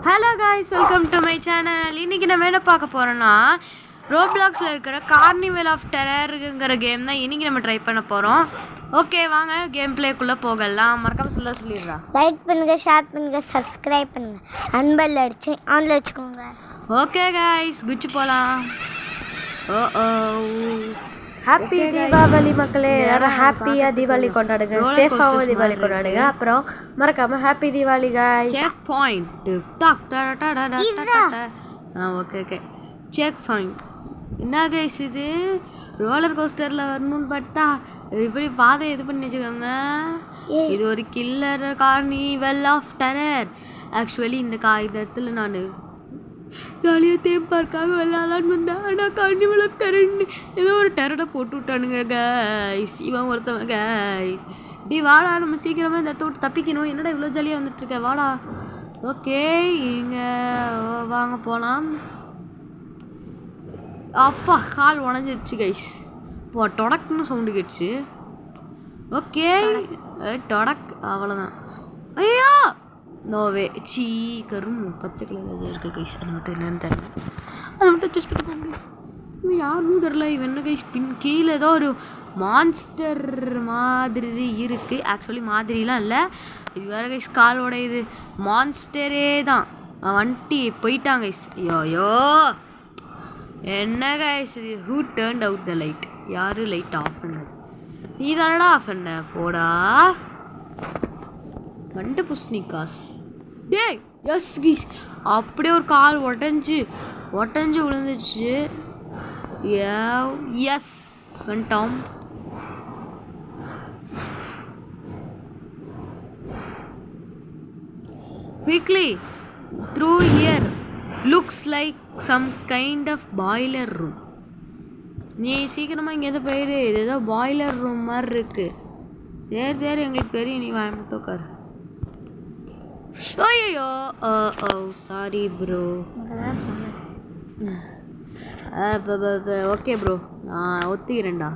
Hello guys, welcome to my channel. இன்றைக்கி நம்ம என்ன பார்க்க போகிறோன்னா, ரோப்ளாக்ஸில் இருக்கிற கார்னிவல் ஆஃப் டெரருங்கிற கேம் தான் இன்றைக்கி நம்ம ட்ரை பண்ண போகிறோம். ஓகே, வாங்க கேம் பிளேக்குள்ளே போகலாம். மறக்காம சொல்லிடுறா. லைக் பண்ணுங்கள், ஷேர் பண்ணுங்கள், சப்ஸ்கிரைப் பண்ணுங்கள், அன்பல் அடிச்சு ஆன்ல வச்சுக்கோங்க. ஓகே காய்ஸ், குச்சி போகலாம். ஹாப்பி தீபாவளி மக்களே. எல்லாரும் ஹாப்பியாக தீபாவளி கொண்டாடுங்க, சேஃபாகவும் தீபாவளி கொண்டாடுங்க. அப்புறம் மறக்காம happy Deepavali guys. Check point. Okay okay, check point. என்ன கைஸ் இது? ரோலர் கோஸ்டரில் வரணும்னு பார்த்தா இப்படி பாதை இது பண்ணி வச்சுக்கோங்க. இது ஒரு killer carnival of terror. Actually இந்த காகிதத்தில் நான் ஜாலியாக தேம் பார்க்காம விளையாடலான்னு வந்தேன். ஆனால் கார்னிவல் ஆஃப் டெரர்னு ஏதோ ஒரு டெரரை போட்டு விட்டானுங்க கைஸ். இவன் ஒருத்தவங்க கைஸ். டி வாடா, நம்ம சீக்கிரமாக இந்த இடத்த விட்டு தப்பிக்கணும். என்னடா இவ்வளோ ஜாலியாக வந்துட்டுருக்க, வாடா. ஓகே, இங்கே வாங்க போகலாம். அப்பா, கால் உடஞ்சிருச்சு கைஸ். இப்போ டொடக்குன்னு சவுண்டு கேட்டுச்சு. ஓகே, டொடக், அவ்வளோதான். ஐயோ நோவே, சீ கரும் பச்சை கலர் இருக்குது கைஸ். அது மட்டும் என்னன்னு தெரியல, அதை மட்டும் அட்ஜஸ்ட் பண்ணிக்கோங்க. இவன் யாருன்னு தெரில. இவன் என்ன கைஸ், கீழே ஏதோ ஒரு மான்ஸ்டர் மாதிரி இருக்குது. ஆக்சுவலி மாதிரிலாம் இல்லை, இது வேறு கைஸ். கால் உடையுது, மான்ஸ்டரே தான். வண்டி போயிட்டாங்க கைஸ். ஐயோ என்ன கைஸ் இது? Who turned out the light? யார் லைட் ஆஃப் பண்ணது? நீ தானடா ஆஃப் பண்ண, போடா மண்டு புஸ்னிகாஸ். டேய் எஸ் கீஸ், அப்படியே ஒரு கால் உடஞ்சி விழுந்துச்சு. எஸ் வந்துட்டோம். Quickly through here. Looks like some kind of boiler room. நீ சீக்கிரமாக இங்கேருந்து போயிடு. இது ஏதோ பாய்லர் ரூம் மாதிரி இருக்குது. சரி எங்களுக்கு தெரியும், நீ வாங்கிட்டு உட்காரு. ஐயோ சாரி ப்ரோ. ஓகே ப்ரோ, நான் ஒத்துக்கிறேன்டா.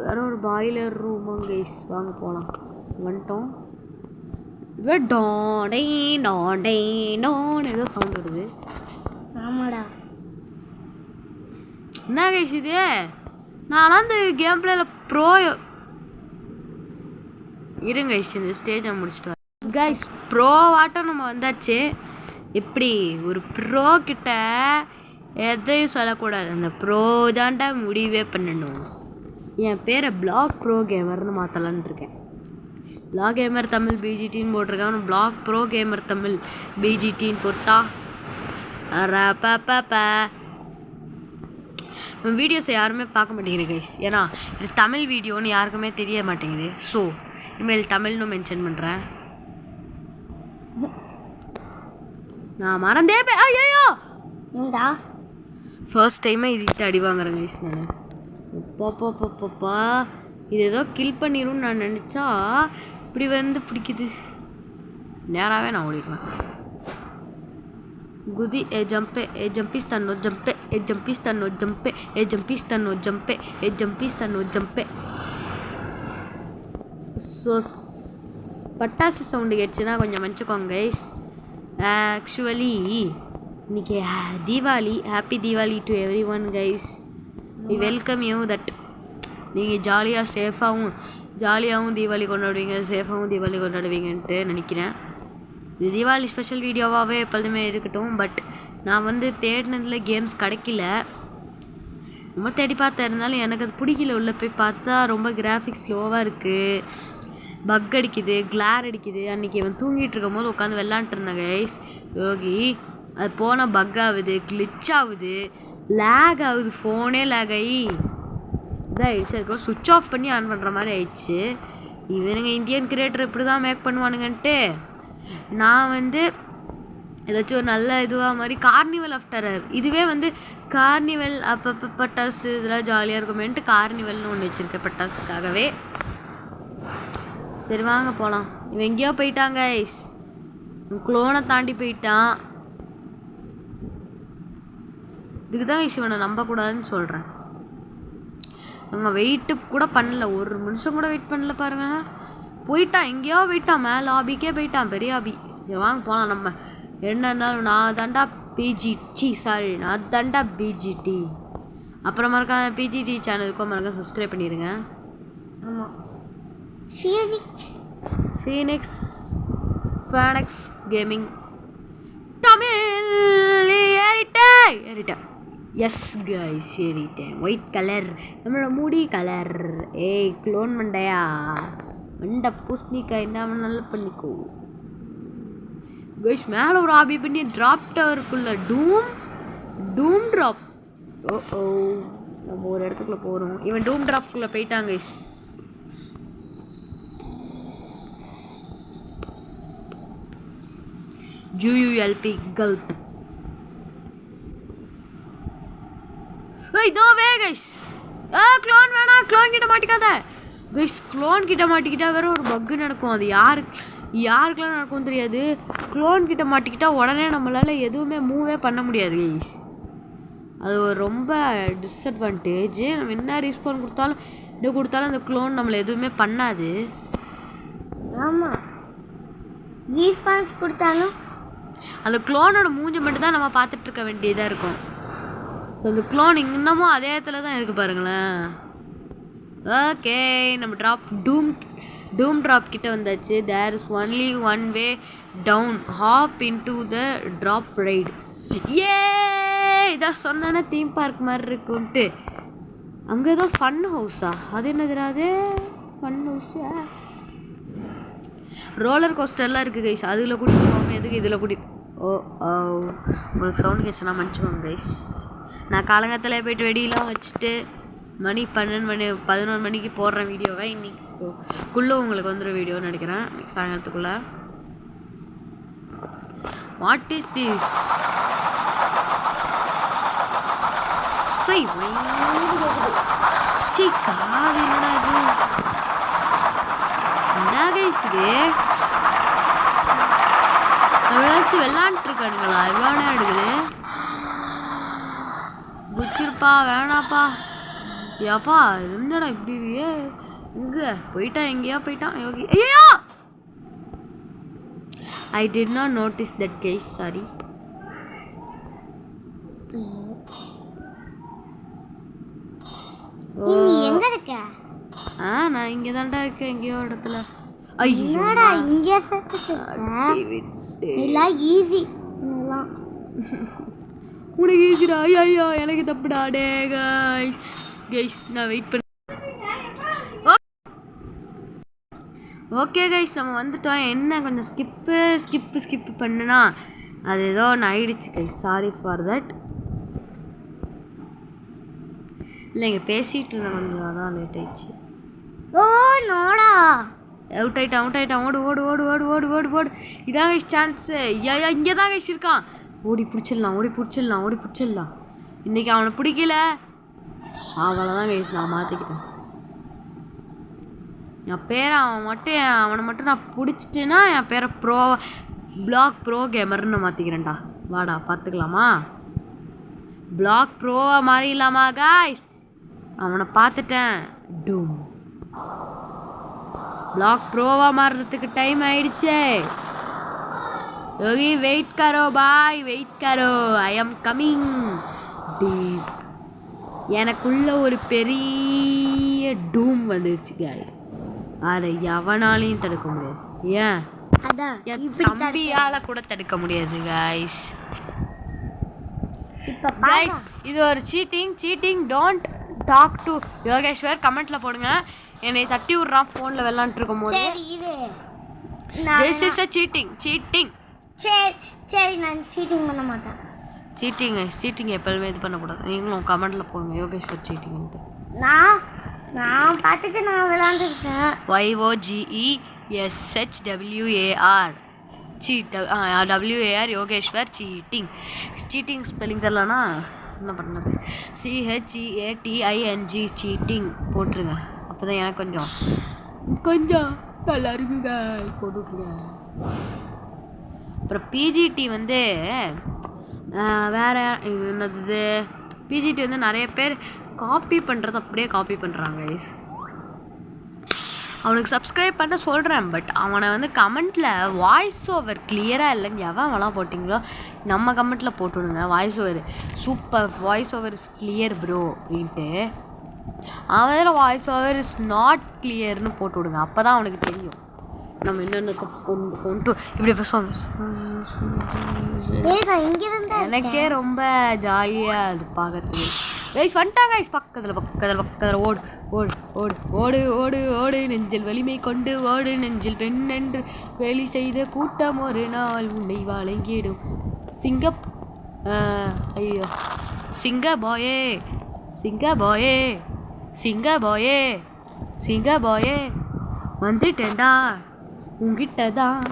வேற ஒரு பாய்லர் ரூம் கைஸ். வாங்க போகலாம். வந்துட்டோம். ஏதோ சவுண்ட் வருது. ஆமாடா, என்ன கைஸ் இது? நான்லாம் இந்த கேம் பிளேல ப்ரோ. இருங்க கைஸ், இந்த ஸ்டேஜை முடிச்சுட்டு கைஸ். ப்ரோ வாட்டம் நம்ம வந்தாச்சு. எப்படி ஒரு ப்ரோ கிட்ட எதையும் சொல்லக்கூடாது. அந்த ப்ரோ தாண்டா முடிவே பண்ணணும். என் பேரை பிளாக் ப்ரோ கேமர்னு மாற்றலான்னு இருக்கேன். பிளாக் கேமர் தமிழ் பிஜிடின்னு போட்டிருக்கேன். பிளாக் ப்ரோ கேமர் தமிழ் பிஜிடின்னு போட்டா நம்ம வீடியோஸை யாருமே பார்க்க மாட்டேங்குது கைஸ். ஏன்னா இது தமிழ் வீடியோன்னு யாருக்குமே தெரிய மாட்டேங்குது. ஸோ இனிமேல் தமிழ்னு மென்ஷன் பண்ணுறேன். நான் மறந்தே ஐயோ இந்தா ஃபர்ஸ்ட் டைமாக இதுக்கிட்ட அடி வாங்குறேன் கைஸ். நான் பாப்பா இது ஏதோ கில் பண்ணிடும்னு நான் நினச்சா இப்படி வந்து பிடிக்குது. நேராகவே நான் ஓடிடுவேன். குதி ஏ ஜம்பே, ஏ ஜம்பிஸ்தானோ ஜம்பே, ஏ ஜம்பிஸ்தானோ ஜம்பே, ஏ ஜம்பிஸ்தானோ ஜம்பே, ஏ ஜம்பிஸ்தானோ ஜம்பே. ஸோ பட்டாசு சவுண்டு கேட்டுச்சுன்னா கொஞ்சம் மன்னிச்சுக்கோங்க கைஸ். ஆக்சுவலி இன்னைக்கு Deepavali. Happy Deepavali to everyone guys. We welcome you that நீங்கள் ஜாலியாகவும் தீபாவளி கொண்டாடுவீங்க, சேஃபாகவும் தீபாவளி கொண்டாடுவீங்கன்ட்டு நினைக்கிறேன். இது தீபாவளி ஸ்பெஷல் வீடியோவாகவே எப்போதுமே இருக்கட்டும். பட் நான் வந்து தேடினதில் கேம்ஸ் கிடைக்கல. ரொம்ப தேடி பார்த்தா இருந்தாலும் எனக்கு அது பிடிக்கல. உள்ளே போய் பார்த்தா ரொம்ப கிராஃபிக்ஸ் ஸ்லோவாக இருக்குது, பக் அடிக்குது, கிளார் அடிக்குது. அன்றைக்கி அவன் தூங்கிட்டு இருக்கும் போது உட்காந்து விளாண்டுருந்தேன் கைஸ். யோகி அது போனால் பக் ஆகுது, கிளிச் ஆகுது, லேக் ஆகுது, ஃபோனே லேக் ஆகி இதாகிடுச்சு. அதுக்கப்புறம் சுவிட்ச் ஆஃப் பண்ணி ஆன் பண்ணுற மாதிரி ஆயிடுச்சு. இவனுங்க இந்தியன் கிரியேட்டர் இப்படி தான் மேக் பண்ணுவானுங்கன்ட்டு நான் வந்து ஏதாச்சும் ஒரு நல்ல இதுவாக மாதிரி கார்னிவல் ஆஃப் டெரர். இதுவே வந்து கார்னிவல் அப்பப்போ பட்டாசு இதெல்லாம் ஜாலியாக இருக்குமேன்ட்டு கார்னிவல்னு ஒன்று வச்சுருக்கேன் பட்டாசுக்காகவே. சரி வாங்க போகலாம். இவன் எங்கேயோ போயிட்டாங்க ஐஸ். குளோனை தாண்டி போயிட்டான். இதுக்கு தான் ஐஸ் இவனை நம்பக்கூடாதுன்னு சொல்கிறேன். அவங்க வெயிட்டு கூட பண்ணல, ஒரு நிமிஷம் கூட வெயிட் பண்ணல பாருங்க. போயிட்டான், எங்கேயோ போயிட்டான், மேலே லாபிக்கே போயிட்டான், பெரிய லாபி. சரி வாங்க போகலாம். நம்ம என்ன இருந்தாலும் நான் தாண்டா பிஜிடி, சாரி நான் தாண்டா பிஜிடி. அப்புறம் மறக்காம பிஜிடி சேனலுக்கும் மறக்காம சப்ஸ்கிரைப் பண்ணிடுங்க. ஆமாம். ஃபீனிக்ஸ் கேமிங் தமிழ் ஏறிட்டேன். எஸ் கைஸ் ஏறிட்டேன். ஒயிட் கலர் நம்மளோட முடி கலர். ஏய் க்ளோன் மண்டையா, மண்டை பூசணிக்காய் என்ன நல்லா பண்ணிக்கோ கைஸ். மேலே ஒரு ஆபி பண்ணி ட்ராப் டவருக்குள்ள டூம் ட்ராப். ஓ நம்ம ஒரு இடத்துக்குள்ள போகிறோம். இவன் டூம் ட்ராப்குள்ளே போயிட்டான் guys. GULP gulp. Hey, no way guys. Clone வேணாம், க்ளோன் கிட்ட மாட்டிக்காத கைஸ். க்ளோன் கிட்ட மாட்டிக்கிட்டா வேற ஒரு பக்கு நடக்கும். அது யாருக்கெல்லாம் நடக்கும் தெரியாது. க்ளோன் கிட்ட மாட்டிக்கிட்டா உடனே நம்மளால எதுவுமே மூவே பண்ண முடியாது கைஸ். அது ஒரு ரொம்ப டிஸ்அட்வான்டேஜ். நம்ம என்ன ரீஸ்பான் கொடுத்தாலும் அந்த க்ளோன் நம்மளை எதுவுமே பண்ணாது. ஆமாம், ரீஸ்பான்ஸ் கொடுத்தாலும் அந்த க்ளோனோட மூஞ்சி மட்டும் தான் நம்ம பார்த்துட்டு இருக்க வேண்டியதாக இருக்கும். ஸோ அந்த க்ளோன் இன்னமும் அதே இடத்துல தான் இருக்குது பாருங்களேன். ஓகே, நம்ம டூம் ட்ராப் கிட்ட வந்தாச்சு. There is only one way down. Hop into the drop ride. இதான் சொன்னா தீம் பார்க் மாதிரி இருக்குன்ட்டு. அங்கே ஏதோ ஃபன் ஹவுஸா? அது என்னதுடா அது? ஃபன் ஹவுஸா? ரோலர் கோஸ்டர்லாம் இருக்குது கைஸ். அதில் கூட்டிகிட்டு போகாமல் எதுக்கு இதில் கூட்டிகிட்டு உங்களுக்கு சவுண்டு கேட்சுனா மன்னிச்சுக்கோங்க கைஸ். நான் காலங்காலத்தில் போய்ட்டு வெடியெலாம் வச்சுட்டு மணி 11 மணிக்கு போடுற வீடியோவை இன்னைக்குள்ளே உங்களுக்கு வந்துடும் வீடியோன்னு நினைக்கிறேன். சாயங்காலத்துக்குள்ளே. What is this? காது என்னடா இது? என்ன கைஸ் இது? எவ்வளோச்சும் விளாண்டுட்டு இருக்கானுங்களா? எவ்வளோ நேரம் எடுக்குது? குச்சிருப்பா வேணாப்பா. ஏப்பா என்னடா இப்படி இருக்கு? இங்கே போயிட்டான், எங்கேயா போயிட்டான் யோகி. ஐயோ, I did not notice that guys, sorry. நீ எங்க இருக்க? நான் இங்க தான்டா இருக்கேன், எங்கேயோ இடத்துல. ஐயோடா இங்க எல்லாம் ஈஸி. உனக்கு ஈஸிடா? ஐயோ எனக்கு தப்புடா. டே கைஸ் நான் வெயிட் பண்ண. ஓகே கைஸ் நம்ம வந்துட்டோம். என்ன கொஞ்சம் ஸ்கிப்பு பண்ணுனா அது ஏதோ ஒன்று ஆயிடுச்சு கைஸ். Sorry for that. இல்லைங்க பேசிகிட்டு இருந்தேன் கொஞ்சம், அதான் லேட் ஆயிடுச்சு. ஓ நோடா, அவுட் ஆயிட்டான். ஓடு. இதான் கைஸ் சான்ஸு. ஐயா இங்கே தான் கைஸ் இருக்கான். ஓடி பிடிச்சிடலாம். இன்னைக்கு அவனை பிடிக்கல, அவ்வளோதான் கைஸ் நான் மாற்றிக்கிட்டேன். என் பேரை அவனை மட்டும் நான் பிடிச்சிட்டேன்னா என் பேரை பிளாக் ப்ரோ கேமர்னு மாற்றிக்கிறேன்டா. வாடா பார்த்துக்கலாமா? Black ப்ரோவா மாறிடலாமா guys? அவனை பார்த்துட்டேன். டூம் பிளாக் ப்ரோவா மாறுறதுக்கு டைம் ஆயிடுச்சே. யோகி வெயிட் கரோ பாய், ஐ எம் கமிங் டீப். எனக்குள்ள ஒரு பெரிய டூம் வந்துருச்சு காய்ஸ். அதை எவனாலையும் தடுக்க முடியாது. ஏன் என் தம்பியால கூட தடுக்க முடியாது காய்ஸ். இது ஒரு cheating. Don't talk to Yogeshwar. கமெண்ட்ல போடுங்க. என்னை தட்டி விடுறான் ஃபோனில் விளாண்டுட்டு இருக்கும் போது. This is a cheating. சரி நான் சீட்டிங் பண்ண மாட்டேன். சீட்டிங் எப்பவுமே இது பண்ணக்கூடாது. நீங்களும் கமெண்ட்ல போடுங்க யோகேஸ்வர் சீட்டிங்ட்டு. நான் பார்த்துட்டு நான் விளாண்டுருக்கேன். YOGESHWAR யோகேஸ்வர் சீட்டிங் ஸ்பெல்லிங் தெரியலனா என்ன பண்ணுறது? CHEATING சீட்டிங் போட்டுருங்க. அப்போ தான் எனக்கு கொஞ்சம் நல்லா இருக்குங்க. போட்டுருங்க. அப்புறம் பிஜிடி வந்து வேறு இது என்னது? பிஜிடி வந்து நிறைய பேர் காப்பி பண்ணுறது அப்படியே காப்பி பண்ணுறாங்க கைஸ். அவனுக்கு சப்ஸ்கிரைப் பண்ண சொல்கிறேன். பட் அவனை வந்து கமெண்ட்டில் வாய்ஸ் ஓவர் கிளியராக இல்லைன்னு எவன்லாம் போட்டிங்களோ நம்ம கமெண்ட்டில் போட்டு விடுங்க. Voice over super, voice over is clear bro அப்படின்ட்டு. அவன் வாய்ஸ் ஓவர் இஸ் நாட் கிளியர்னு போட்டு விடுங்க. அப்போ தான் அவனுக்கு தெரியும் நம்ம என்னென்ன கொண்டு இப்படி பேசுவாங்க. எனக்கே ரொம்ப ஜாலியாக அது பார்க்கறதுக்கு. கைஸ் வந்துட்டாங்க கைஸ். பக்கத்தில் ஓடு ஓடு ஓடு ஓடு ஓடு ஓடு நெஞ்சில் வலிமை கொண்டு ஓடு நெஞ்சில் பெண் என்று வெளி செய்த கூட்டம் ஒரு நாள் உன்னை வழங்கிடும். ஐயோ சிங்க பாயே சிங்க பாயே சிங்க பாயே சிங்க பாயே வந்துட்டேன்டா உங்ககிட்ட தான்.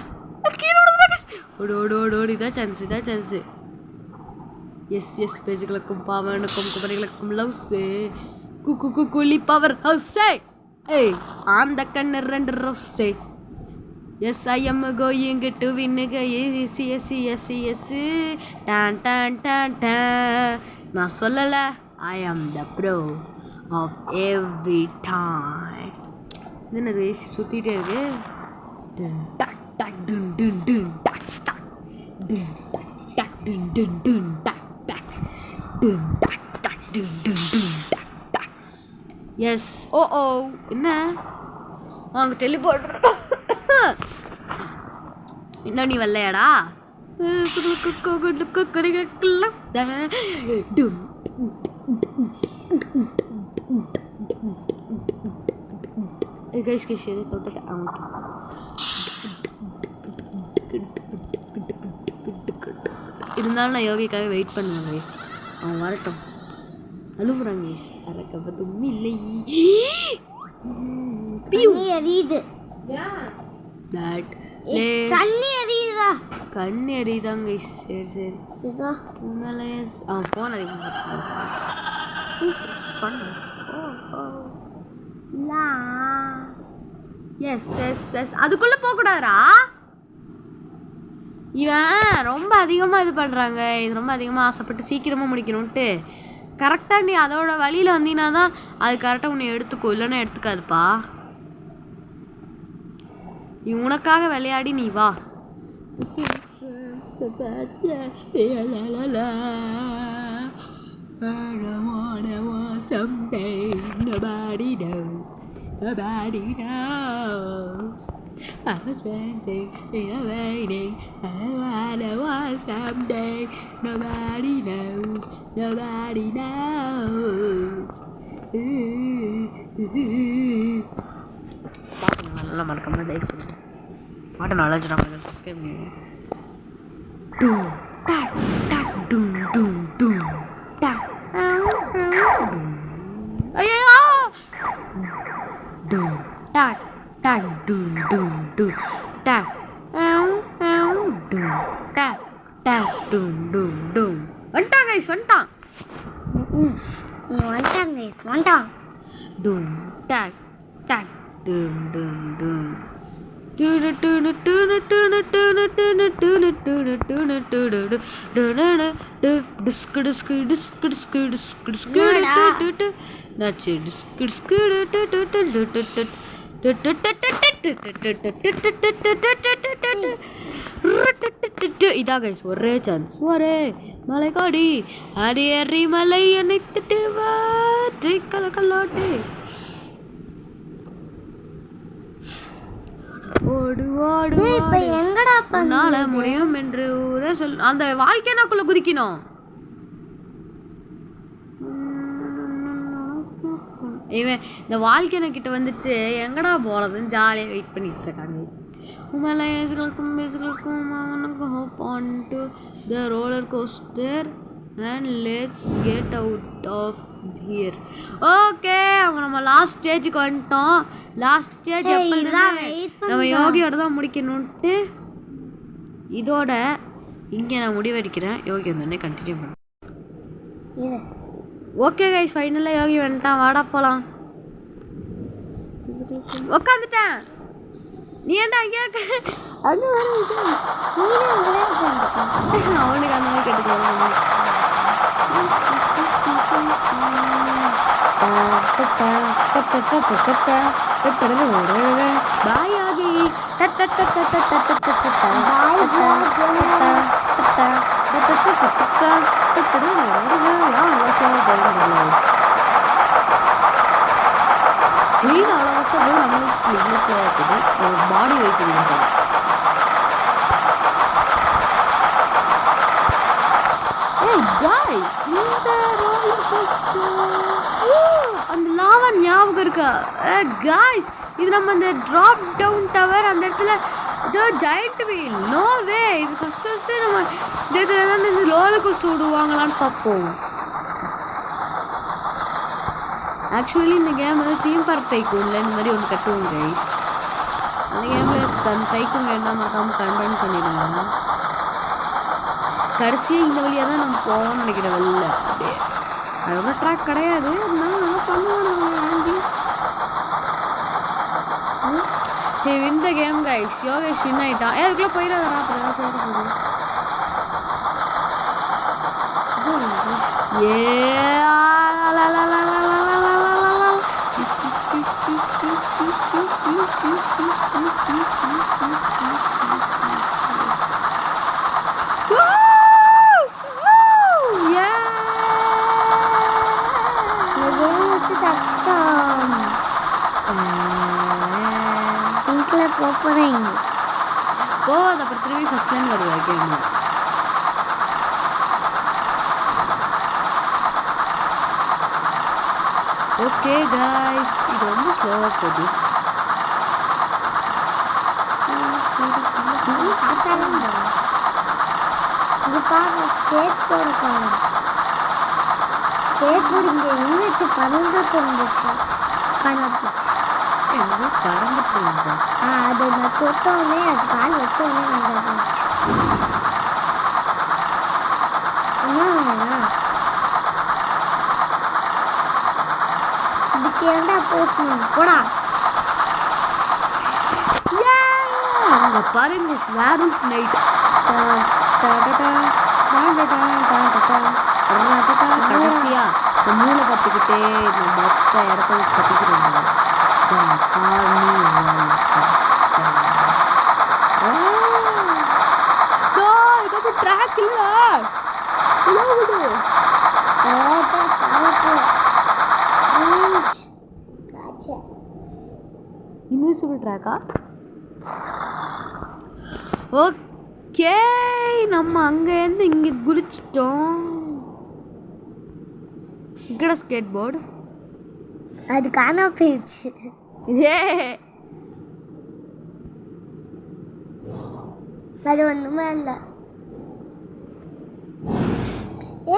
ஓடு ஓடு ஓடு ஓடு. இதான் சான்ஸு. எஸ் பேசுகளுக்கும் பாவனுக்கும் குமரிகளுக்கும் லவ்ஸு குலி பவர் ஹவுஸே. ஏய் அந்த கண்ணு 2 ரோஸே. Yes I am going to win yes டான் டான் டான் டான். நான் சொல்லலை, I am the pro of every time. என்னது சுற்றிட்டே இருக்கு. எஸ் ஓ என்ன அவங்க டெலிபோர்ட் இன்னும் நீ வரலையாடா? இருந்தாலும் நான் யோகிக்காக வெயிட் பண்ணுவேன். அவன் வரட்டும். அனுப்புறாங்க. அறக்கப்பதும் இல்லை. கண்ணு எரியுதாங்க. சரி போன் எஸ் அதுக்குள்ள போக கூடாதுடா. இவன் ரொம்ப அதிகமாக இது பண்ணுறாங்க. இது ரொம்ப அதிகமாக ஆசைப்பட்டு சீக்கிரமாக முடிக்கணும்ட்டு. கரெக்டாக நீ அதோட வழியில் வந்தீங்கன்னா தான் அது கரெக்டாக உன்னை எடுத்துக்கோ, இல்லைன்னா எடுத்துக்காதுப்பா. நீ உனக்காக விளையாடி நீ வா. Nobody knows. I was dancing in a waiting. I wanna want someday. Nobody knows. Nobody knows. பாட்டு நல்லா மறக்காம லைக் பண்ணுங்க. பாட்டு நல்லா இருந்துச்சுன்னா சப்ஸ்கிரைப் பண்ணுங்க. டூம் டக் டக் டூம் டூம் டூம் டக். ஐயோ doom tak tak doom doom doom tak doom tak tak doom doom doom. வந்துட்டான் கைஸ் வந்துட்டான். doom tak tak doom doom doom. இதான் கைஸ் ஒரே சான்ஸ். ஒரே மலைக்காடி அது ஏறி மலை அணைத்துட்டு கலக்கல்லாட்டு. ஓடு ஓடு எங்கடால முடியும் என்று ஊரே சொல். அந்த வாழ்க்கைனாக்குள்ள குதிக்கணும். இவன் இந்த வாழ்க்கைன கிட்ட வந்துட்டு எங்கடா போறதுன்னு ஜாலியாக வெயிட் பண்ணிட்டு இருக்காங்க. மலையாசிகளுக்கும் பேசுகளுக்கும் அவனுக்கும் hop on to the roller coaster and let's get out of here. Okay அவங்க நம்ம லாஸ்ட் ஸ்டேஜுக்கு வந்துட்டோம். லாஸ்ட் ஸ்டேஜ் நம்ம யோகியோட தான் முடிக்கணும்ட்டு இதோட இங்கே நான் முடிவெடுக்கிறேன். யோகி வந்தோடனே கண்டினியூ பண்ண. ஓகே கைஸ் ஃபைனலாக யோகி வந்துட்டான். வாடா போகலாம். உக்காந்துட்டேன். நீ ஏன்டா அங்கே அங்கே அவனுக்கு அந்த மாதிரி கேட்டுக்கலாம். பாய் ஆதி. செயின் அவ்வளோ வருஷம் போது நம்மளுக்கு இவ்வளோ ஸ்லோவாக போகுது. பாடி வெயிட் இல்லை. ஏய் காய், இந்த ரோலர் கோஸ்டர் அந்த லாவா ஞாபகம் இருக்கா? காய்ஸ், இது நம்ம அந்த ட்ராப் டவுன் டவர் அந்த இடத்துல இதோ ஜாயிண்ட் வீல். நோ வே, இது ஃபர்ஸ்ட் நம்ம இந்த இடத்துல தான் இந்த ரோலர் கோஸ்டர் விடுவாங்களான்னு பார்ப்போம். ஆக்சுவலி இந்த கேம் வந்து தீம் பார்க் டைக்கூன்ல இந்த மாதிரி ஒன்று கட்டுவோம் கைஸ். அந்த கேமில் டைக்கூன் வேண்டாம் மறக்காமல் கன்ஃபர்ம் பண்ணிடுங்க. கடைசியாக இந்த வழியாக தான் நம்ம போவோம்னு நினைக்கிறேன். வெளில அப்படியே அதோட ட்ராக் கிடையாது, இருந்தாலும் நல்லா பண்ணுவோம் நம்ம aunty. Hey win the game guys. Yogesh win ஆகிட்டான். அதுக்குள்ளே போயிடாதா? போகாத, அப்புறம் திரும்பி ஃபர்ஸ்ட் டைம் வருவேன் கேம். ஓகே காய்ஸ், இது ரொம்ப ஸ்லோவாக போகுது. இது பாருங்க, ஸ்கேட் போர்டு பாருங்க. ஸ்கேட் போர்டு இங்கே இருந்துச்சு, பறந்துட்டு இருந்துச்சு. காணப்போச்சு. என்னது பறந்துட்டு இருந்துச்சா? அது நான் தொட்டோடனே அது கால் வச்சோடனே வந்துச்சு. என்ன வேணும்? இதுக்கு ஏன்டா பேசணும்? போடா. அங்கே பாருங்க, வேரூஃப் நைட். கடைசியா இந்த மூளை கற்றுக்கிட்டே இந்த மொத்த இடத்த கட்டிக்கிறோம். ட்ராக் இல்ல, இன்விசிபிள் ட்ராக்கா? ஓகே, நம்ம அங்கேருந்து இங்கே குதிச்சிட்டோம். இங்கட ஸ்கேட் போர்டு அது காணாம போயிடுச்சு. அது ஒண்ணுமே இல்லை.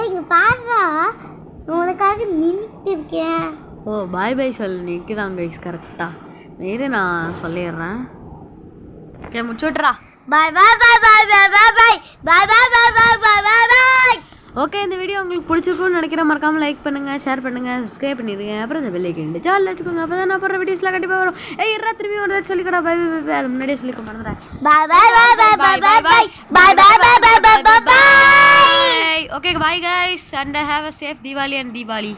இங்க பாருடா, உனக்காக நின்றுட்டு இருக்கேன். ஓ பாய் பாய் சொல்லு நிற்கிறாங்க கைஸ். கரெக்டாக நேரே நான் சொல்லிடுறேன். ஓகே முடிச்சுட்றா. பாய் பாய் பாய் பாய் பாய் பாய் பாய் பாய் பாய் பாய் பாய் பாய் பாய் பாய். ஓகே, இந்த வீடியோ உங்களுக்கு பிடிச்சிருக்கும்னு நினைக்கிறேன். மறக்காமல் லைக் பண்ணுங்கள், ஷேர் பண்ணுங்கள், சப்ஸ்கிரைப் பண்ணிடுங்க. அப்புறம் இந்த பெல் ஐக்கன் ஜாலியாக வச்சுக்கோங்க. அப்போ தான் நான் போடுற வீடியோஸ்லாம் கண்டிப்பாக வரும். திரும்பி ஒரு சொல்லிக்கடா. By by by. அது முன்னாடியே சொல்லிக்க மறந்துட்டேன். பாய் பாய் பாய் பாய் பாய் பாய் பாய் பாய் பாய் பாய் பாய் பாய் பாய். Okay, bye guys, and have a safe Diwali and Diwali.